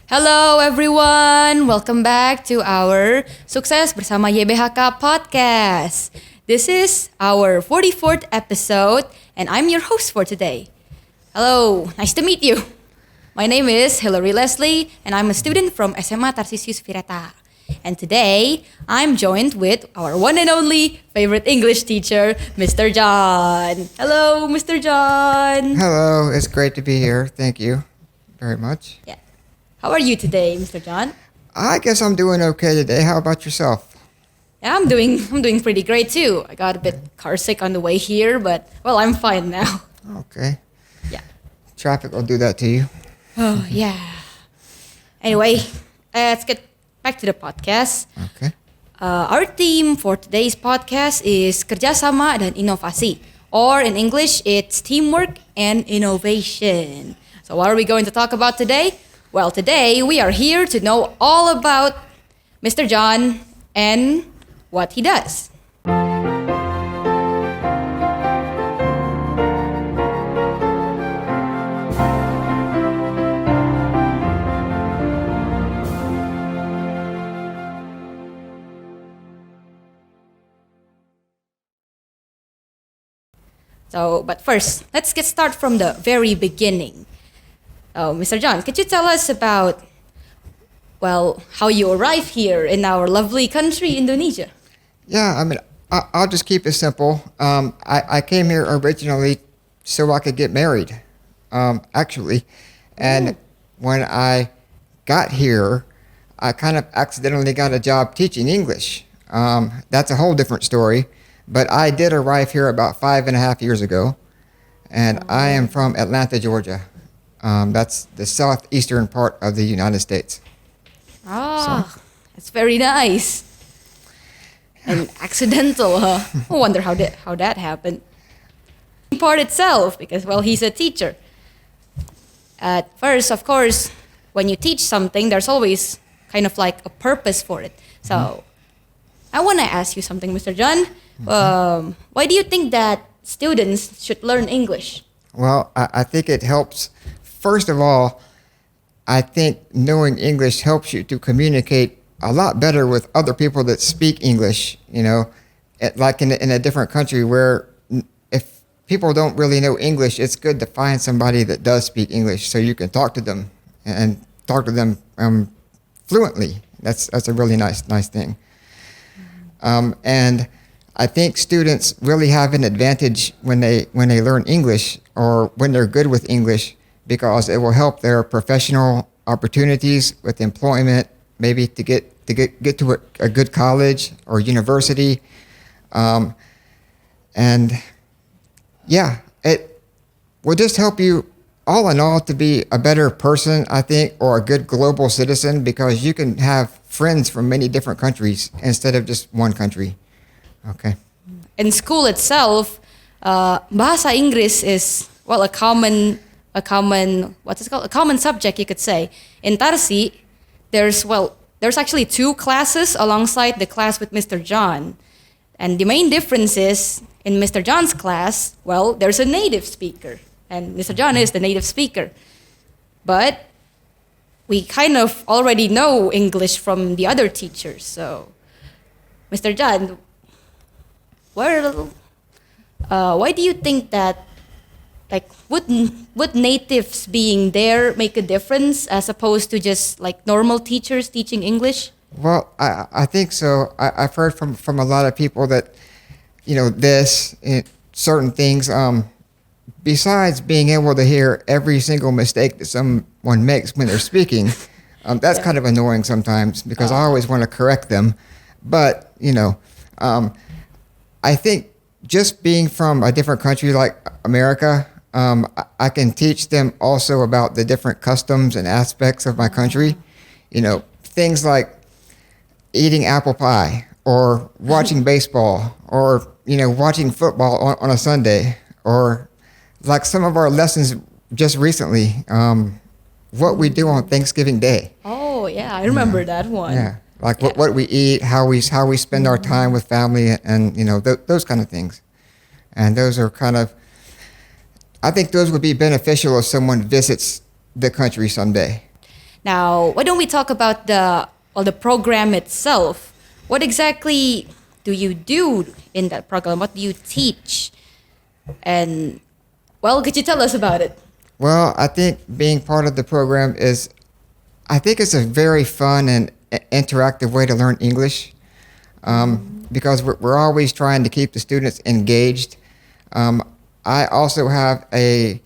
Hello everyone, welcome back to our Sukses Bersama YBHK podcast. This is our 44th episode and I'm your host for today. Hello, nice to meet you. My name is Hilary Leslie and I'm a student from SMA Tarsisius Vireta. And today, I'm joined with our one and only favorite English teacher, Mr. John. Hello, Mr. John. Hello, it's great to be here. Thank you very much. Yeah. How are you today, Mr. John? I guess I'm doing okay today. How about yourself? Yeah, I'm doing pretty great too. I got a bit car sick on the way here, but well, I'm fine now. Okay. Yeah. Traffic will do that to you. Oh, yeah. Anyway, let's get back to the podcast. Okay. Our theme for today's podcast is Kerjasama dan Inovasi. Or in English, it's teamwork and innovation. So what are we going to talk about today? Well, today we are here to know all about Mr. John and what he does. But first, let's get started from the very beginning. Mr. John, could you tell us about, how you arrived here in our lovely country, Indonesia? Yeah, I'll just keep it simple. I came here originally so I could get married, actually. And when I got here, I kind of accidentally got a job teaching English. That's a whole different story. But I did arrive here about 5.5 years ago, and I am from Atlanta, Georgia. That's the southeastern part of the United States. That's very nice. And accidental, huh? I wonder how that happened. Part itself, because, he's a teacher. At first, of course, when you teach something, there's always kind of like a purpose for it. So, I want to ask you something, Mr. John. Why do you think that students should learn English? Well, I think it helps. First of all, I think knowing English helps you to communicate a lot better with other people that speak English, like in a different country where if people don't really know English, it's good to find somebody that does speak English so you can talk to them and talk to them fluently. That's a really nice thing. And I think students really have an advantage when they learn English or when they're good with English because it will help their professional opportunities with employment, maybe to get to a good college or university. And yeah, it will just help you all in all to be a better person, I think, or a good global citizen because you can have friends from many different countries instead of just one country. Okay. In school itself, bahasa Inggris is a common subject, you could say. In Tarsi, there's actually 2 classes alongside the class with Mr. John. And the main difference is in Mr. John's class, there's a native speaker. And Mr. John is the native speaker. But we kind of already know English from the other teachers. So, Mr. John, why do you think that, would natives being there make a difference as opposed to just normal teachers teaching English? Well, I think so. I've heard from a lot of people that, certain things, besides being able to hear every single mistake that someone makes when they're speaking, that's kind of annoying sometimes because I always want to correct them. But, I think just being from a different country like America, I can teach them also about the different customs and aspects of my country. Things like eating apple pie or watching baseball or, watching football on a Sunday or like some of our lessons just recently, what we do on Thanksgiving Day. Oh, yeah, I remember that one. Yeah. Like what we eat, how we spend our time with family, and those kind of things, and those are kind of. I think those would be beneficial if someone visits the country someday. Now, why don't we talk about the program itself? What exactly do you do in that program? What do you teach? And, well, could you tell us about it? Well, I think being part of the program I think it's a very fun and interactive way to learn English, because we're always trying to keep the students engaged. I also have an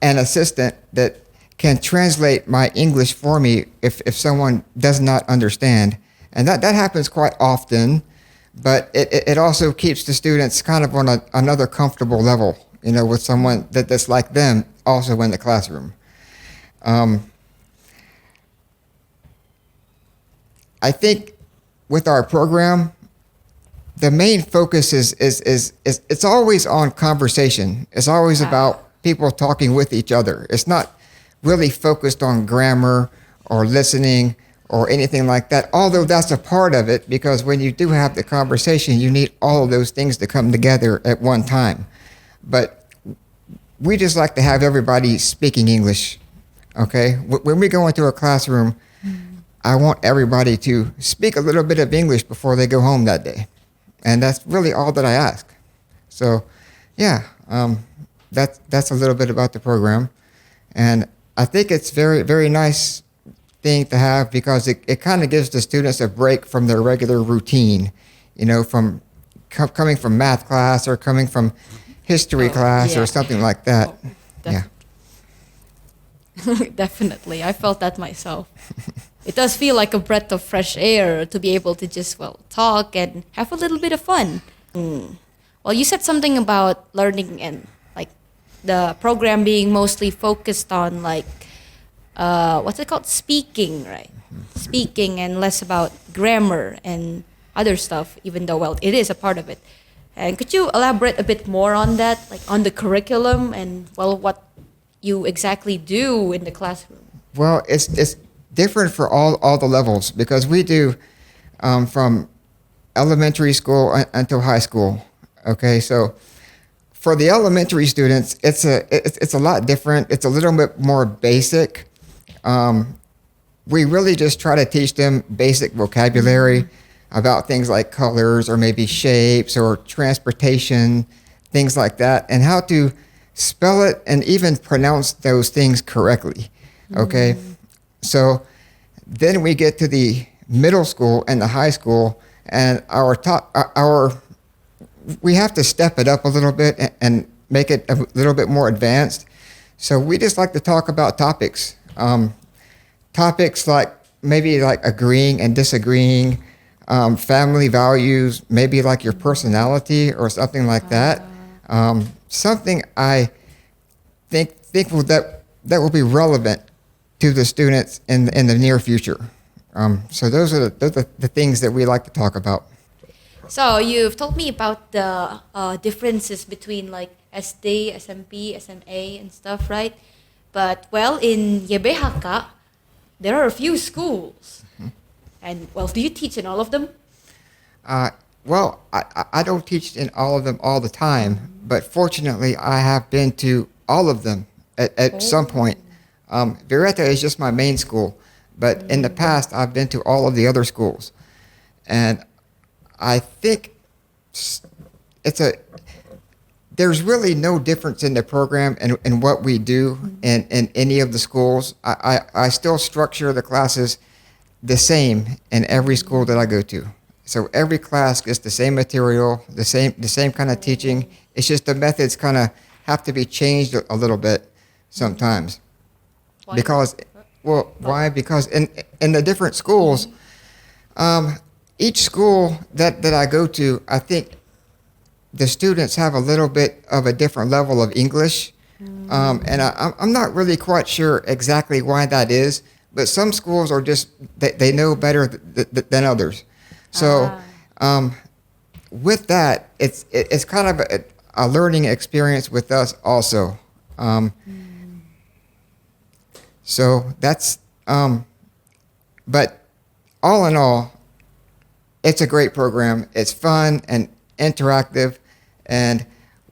assistant that can translate my English for me if someone does not understand. And that happens quite often, but it also keeps the students kind of on another comfortable level, with someone that's like them also in the classroom. I think with our program, the main focus is it's always on conversation. It's always about people talking with each other. It's not really focused on grammar or listening or anything like that, although that's a part of it, because when you do have the conversation, you need all of those things to come together at one time. But we just like to have everybody speaking English, okay? When we go into a classroom, I want everybody to speak a little bit of English before they go home that day. And that's really all that I ask. So, yeah, that's a little bit about the program. And I think it's very, very nice thing to have, because it kind of gives the students a break from their regular routine, from coming from math class or coming from history class or something like that. Definitely. I felt that myself. It does feel like a breath of fresh air to be able to just, talk and have a little bit of fun. Well, you said something about learning and the program being mostly focused on what's it called? Speaking, right? Speaking, and less about grammar and other stuff, even though, it is a part of it. And could you elaborate a bit more on that, on the curriculum and, what you exactly do in the classroom? Well, it's different for all the levels, because we do from elementary school until high school. Okay, so for the elementary students, it's a lot different. It's a little bit more basic. We really just try to teach them basic vocabulary about things like colors or maybe shapes or transportation, things like that, and how to spell it and even pronounce those things correctly. Okay, so then we get to the middle school and the high school, and we have to step it up a little bit and make it a little bit more advanced. So we just like to talk about topics. Topics like maybe agreeing and disagreeing, family values, maybe like your personality or something like that. Something I think that will be relevant to the students in the near future. So those are the things that we like to talk about. So you've told me about the differences between SD, SMP, SMA and stuff, right? But in YBHK, there are a few schools. And do you teach in all of them? I don't teach in all of them all the time, but fortunately I have been to all of them at some point. Vireta is just my main school, but in the past I've been to all of the other schools. And I think there's really no difference in the program and what we do in any of the schools. I still structure the classes the same in every school that I go to. So every class gets the same material, the same kind of teaching. It's just the methods kind of have to be changed a little bit sometimes. Why? Why? Because in the different schools, each school that I go to, I think the students have a little bit of a different level of English. And I'm not really quite sure exactly why that is, but some schools are just, they know better than others. So with that, it's kind of a learning experience with us also. So that's, but all in all, it's a great program. It's fun and interactive, and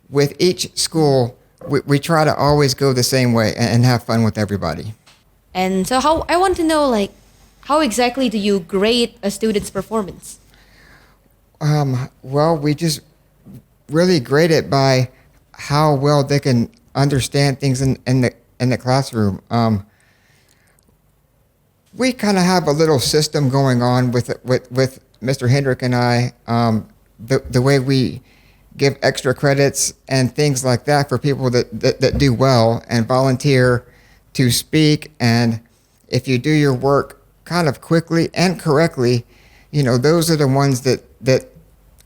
with each school, we try to always go the same way and have fun with everybody. And so how I want to know, like, how exactly do you grade a student's performance? Well, we just really grade it by how well they can understand things in the classroom. We kind of have a little system going on with Mr. Hendrick and I. The way we give extra credits and things like that for people that do well and volunteer to speak. And if you do your work kind of quickly and correctly, those are the ones that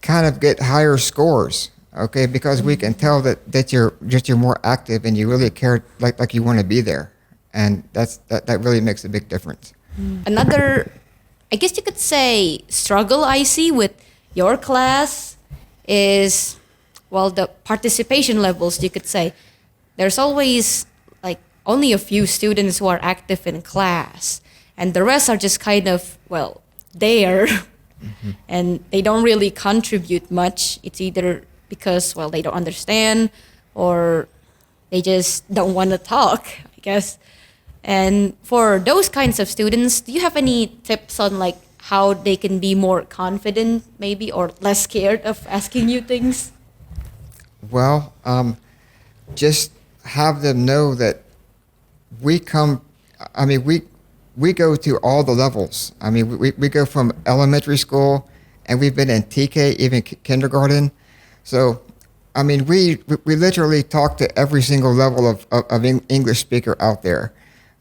kind of get higher scores. Okay, because we can tell that you're more active and you really care like you want to be there, and that really makes a big difference. Another, I guess you could say, struggle I see with your class is, well, the participation levels, you could say. There's always like only a few students who are active in class, and the rest are just kind of, well, there, and they don't really contribute much. It's either because, well, they don't understand or they just don't want to talk, I guess. And for those kinds of students, do you have any tips on like how they can be more confident maybe or less scared of asking you things? Well, just have them know that we go to all the levels. I mean, we go from elementary school, and we've been in TK, even kindergarten. So, I mean, we literally talk to every single level of English speaker out there.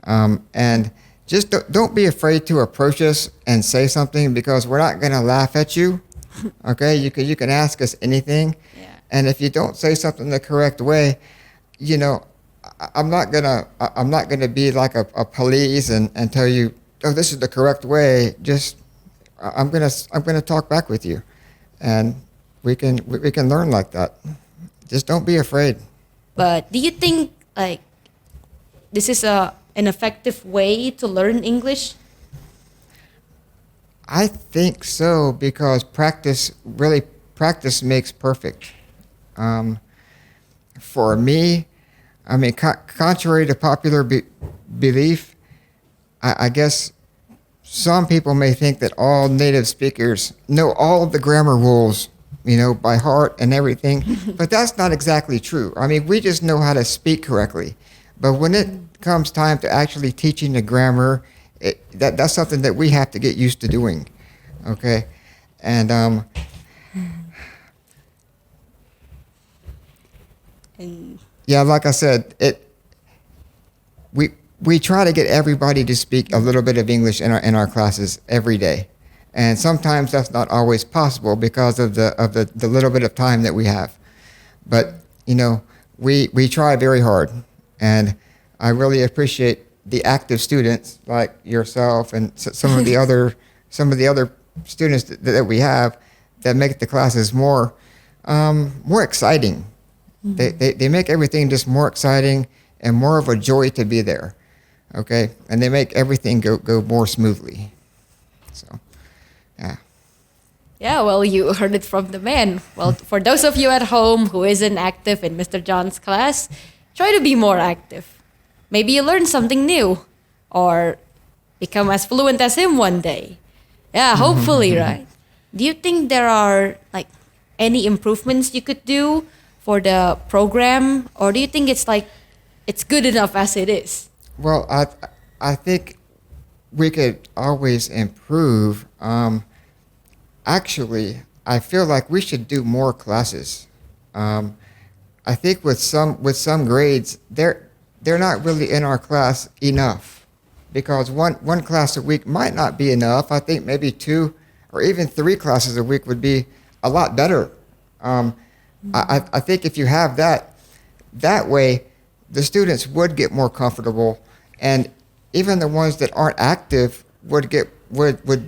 And just don't be afraid to approach us and say something, because we're not going to laugh at you. Okay, you can ask us anything. Yeah. And if you don't say something the correct way, I'm not gonna be like a police and tell you, oh, this is the correct way. Just I'm gonna talk back with you, and we can learn like that. Just don't be afraid. But do you think like this is an effective way to learn English? I think so, because practice makes perfect. For me, I mean, contrary to popular belief, I guess some people may think that all native speakers know all of the grammar rules, by heart and everything, but that's not exactly true. I mean, we just know how to speak correctly. But when it comes time to actually teaching the grammar, that's something that we have to get used to doing, okay? And yeah, like I said, we try to get everybody to speak a little bit of English in our classes every day, and sometimes that's not always possible because of the little bit of time that we have. But we try very hard, and I really appreciate the active students like yourself and some of the other students that we have that make the classes more exciting. Mm-hmm. They make everything just more exciting and more of a joy to be there, okay? And they make everything go more smoothly. So, yeah. Yeah, well, you heard it from the man. Well, for those of you at home who isn't active in Mr. John's class, try to be more active. Maybe you learn something new or become as fluent as him one day. Yeah, hopefully, right? Do you think there are like any improvements you could do for the program, or do you think it's good enough as it is? Well, I think we could always improve. Actually, I feel like we should do more classes. I think with some grades, they're not really in our class enough, because one class a week might not be enough. I think maybe 2 or even 3 classes a week would be a lot better. I think if you have that way, the students would get more comfortable, and even the ones that aren't active would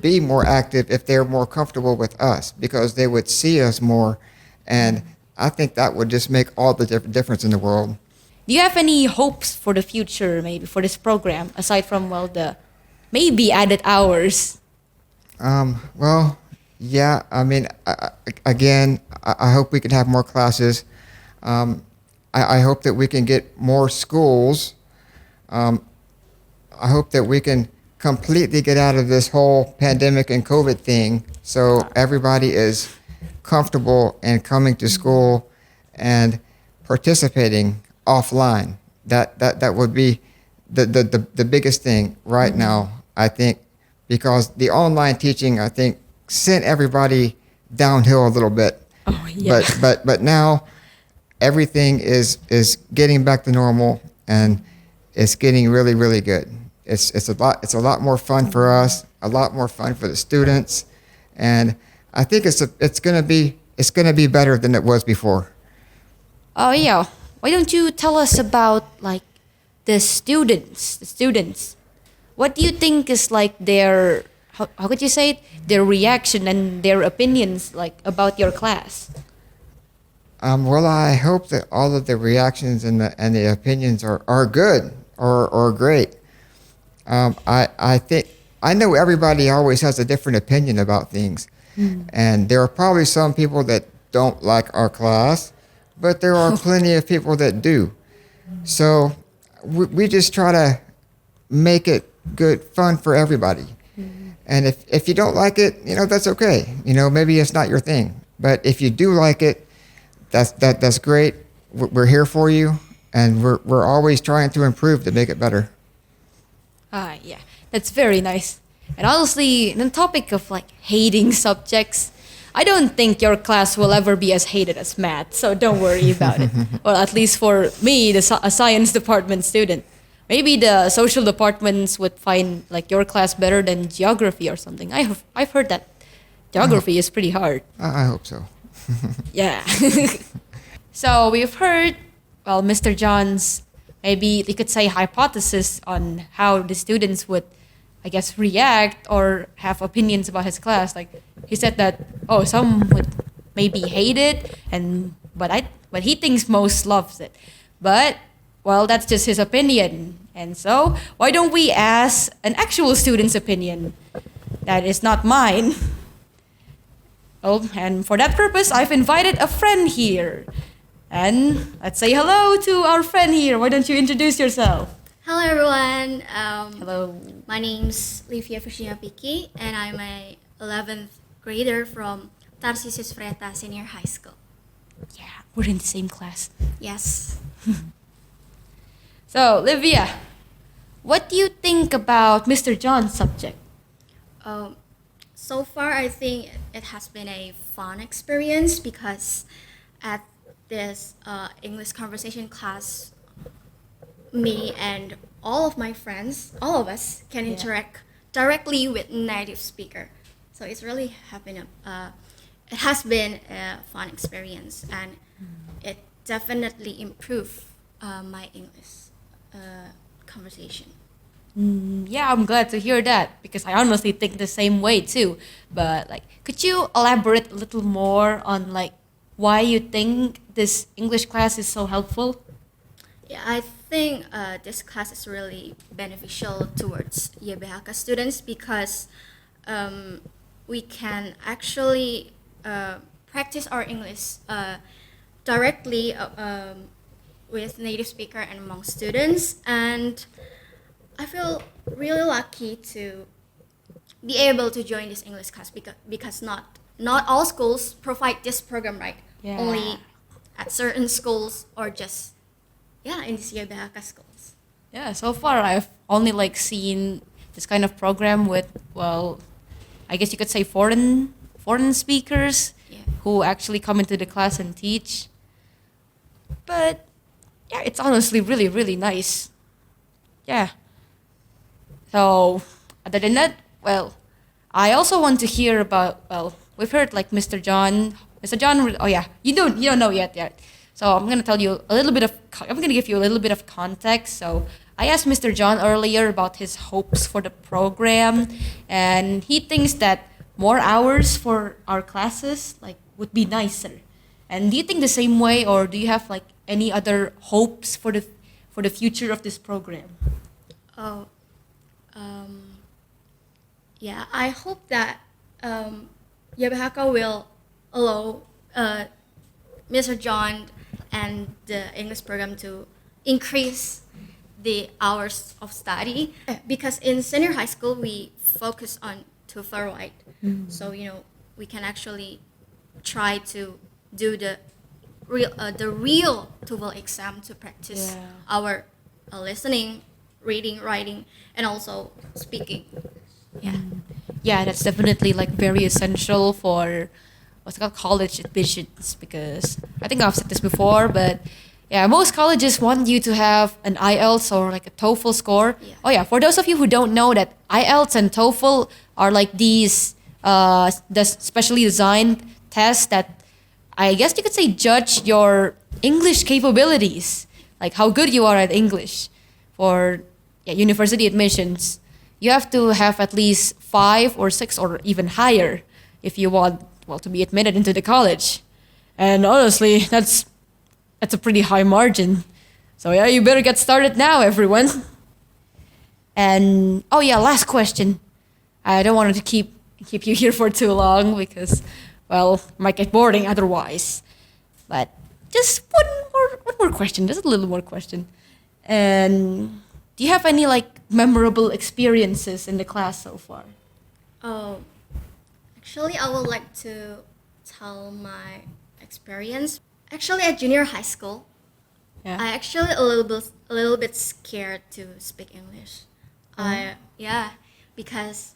be more active if they're more comfortable with us, because they would see us more, and I think that would just make all the difference in the world. Do you have any hopes for the future, maybe for this program, aside from the maybe added hours? Well, yeah, I mean, I hope we can have more classes. I hope that we can get more schools. I hope that we can completely get out of this whole pandemic and COVID thing, so everybody is comfortable in coming to school and participating offline. That would be the biggest thing right now, I think, because the online teaching, I think, sent everybody downhill a little bit. Oh, yeah. But now everything is getting back to normal, and it's getting really, really good. It's a lot more fun for us, a lot more fun for the students, and I think it's gonna be better than it was before. Oh yeah. Why don't you tell us about like the students? The students. What do you think is like their how could you say it? Their reaction and their opinions like about your class? Well, I hope that all of the reactions and the opinions are good or great. I think I know everybody always has a different opinion about things, and there are probably some people that don't like our class, but there are plenty of people that do. So we just try to make it good, fun for everybody. And if you don't like it, that's okay. Maybe it's not your thing. But if you do like it, that's great. We're here for you, and we're always trying to improve to make it better. Yeah, that's very nice. And honestly, on the topic of like hating subjects, I don't think your class will ever be as hated as math, so don't worry about it. Well, at least for me, a science department student. Maybe the social departments would find like your class better than geography or something. I've heard that geography is pretty hard. I hope so. Yeah. So we've heard, well, Mr. John's, maybe you could say, hypothesis on how the students would, I guess, react or have opinions about his class. Like he said that, some would maybe hate it, but he thinks most loves it. But well, that's just his opinion. And so why don't we ask an actual student's opinion? That is not mine. Oh, and for that purpose, I've invited a friend here. And let's say hello to our friend here. Why don't you introduce yourself? Hello everyone. Hello. My name's Lyvia Virginia, and I'm a 11th grader from Tarsisius Vireta Senior High School. Yeah, we're in the same class. Yes. So, Lyvia, what do you think about Mr. John's subject? So far, I think it has been a fun experience because at this English conversation class, me and all of my friends, all of us can interact directly with native speaker. So it's really it has been a fun experience, and it definitely improved my English conversation. Yeah, I'm glad to hear that because I honestly think the same way too. But like, could you elaborate a little more on like why you think this English class is so helpful? Yeah, I think this class is really beneficial towards YBHK students because we can actually practice our English directly with native speaker and among students, and I feel really lucky to be able to join this English class because not all schools provide this program, right? Yeah. Only at certain schools or just in these YBHK schools. Yeah, so far I've only like seen this kind of program with, well, I guess you could say foreign speakers who actually come into the class and teach. But yeah, it's honestly really, really nice. Yeah. So, other than that, well, I also want to hear about, well, we've heard like Mr. John, oh yeah, you don't know yet. So I'm gonna give you a little bit of context. So I asked Mr. John earlier about his hopes for the program, and he thinks that more hours for our classes like would be nicer. And do you think the same way, or do you have like any other hopes for the future of this program? I hope that YBHK will allow Mr. John and the English program to increase the hours of study, because in senior high school we focus on TOEFL, right? So we can actually try to do the real TOEFL exam to practice our listening, reading, writing, and also speaking. Yeah, that's definitely like very essential for what's called college admissions, because I think I've said this before, but yeah, most colleges want you to have an IELTS or like a TOEFL score. Yeah. Oh yeah, for those of you who don't know, that IELTS and TOEFL are like these the specially designed tests that I guess you could say judge your English capabilities, like how good you are at English. For university admissions, you have to have at least 5 or 6 or even higher if you want, well, to be admitted into the college. And honestly, that's a pretty high margin. So yeah, you better get started now, everyone. And oh yeah, last question. I don't want to keep you here for too long because, well, might get boring otherwise. But just one more question, just a little more question. And do you have any like memorable experiences in the class so far? Oh, actually, I would like to tell my experience. Actually, at junior high school, Yeah. I actually a little bit scared to speak English. Because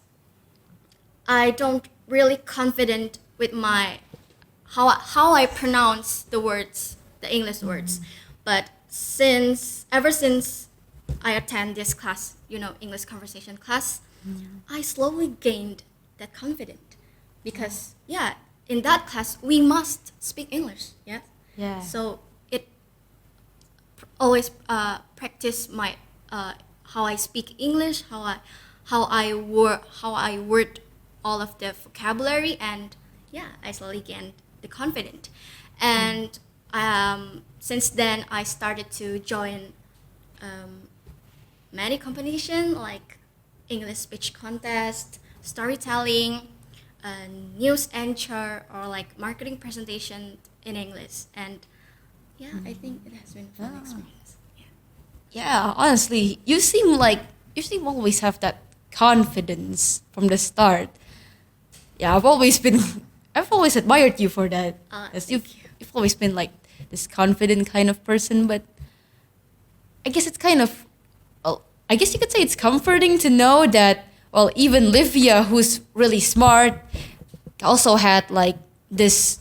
I don't really confident with my how I pronounce the words, the English words. But ever since I attend this class, English conversation class, I slowly gained that confidence because in that class we must speak English. Yeah. So it always practice my how I speak English, how I word all of the vocabulary, and I slowly gained the confidence. And since then I started to join many competition like English speech contest, storytelling, news anchor, or like marketing presentation in English. And I think it has been a fun experience. Yeah, honestly, you seem always have that confidence from the start. Yeah, I've always admired you for that. 'Cause you've always been like this confident kind of person, but I guess it's kind of, well, I guess you could say it's comforting to know that, well, even Lyvia, who's really smart, also had like this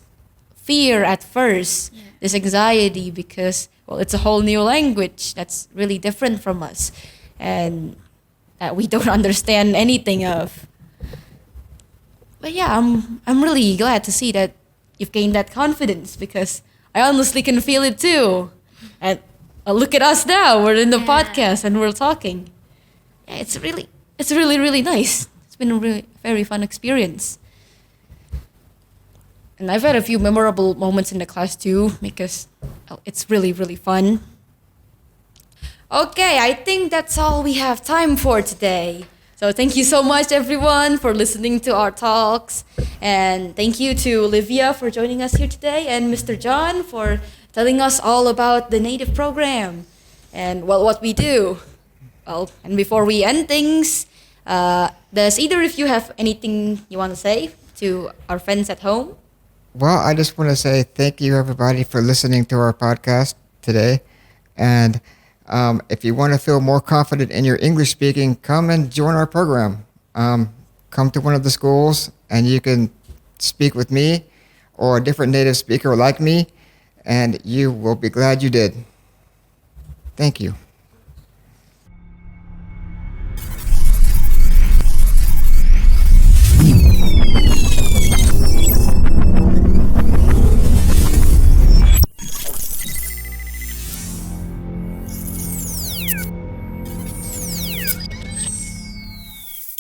fear at first, this anxiety, because, well, it's a whole new language that's really different from us and that we don't understand anything of. But yeah, I'm really glad to see that you've gained that confidence, because I honestly can feel it too. And look at us now, we're in the podcast and we're talking. Yeah, it's really, really nice. It's been a really very fun experience. And I've had a few memorable moments in the class too, because it's really, really fun. Okay, I think that's all we have time for today. So thank you so much, everyone, for listening to our talks. And thank you to Lyvia for joining us here today, and Mr. John for telling us all about the native program and, well, what we do. Well, and before we end things, does either of you have anything you want to say to our friends at home? Well, I just want to say thank you, everybody, for listening to our podcast today. And if you want to feel more confident in your English speaking, come and join our program. Come to one of the schools and you can speak with me or a different native speaker like me, and you will be glad you did. Thank you.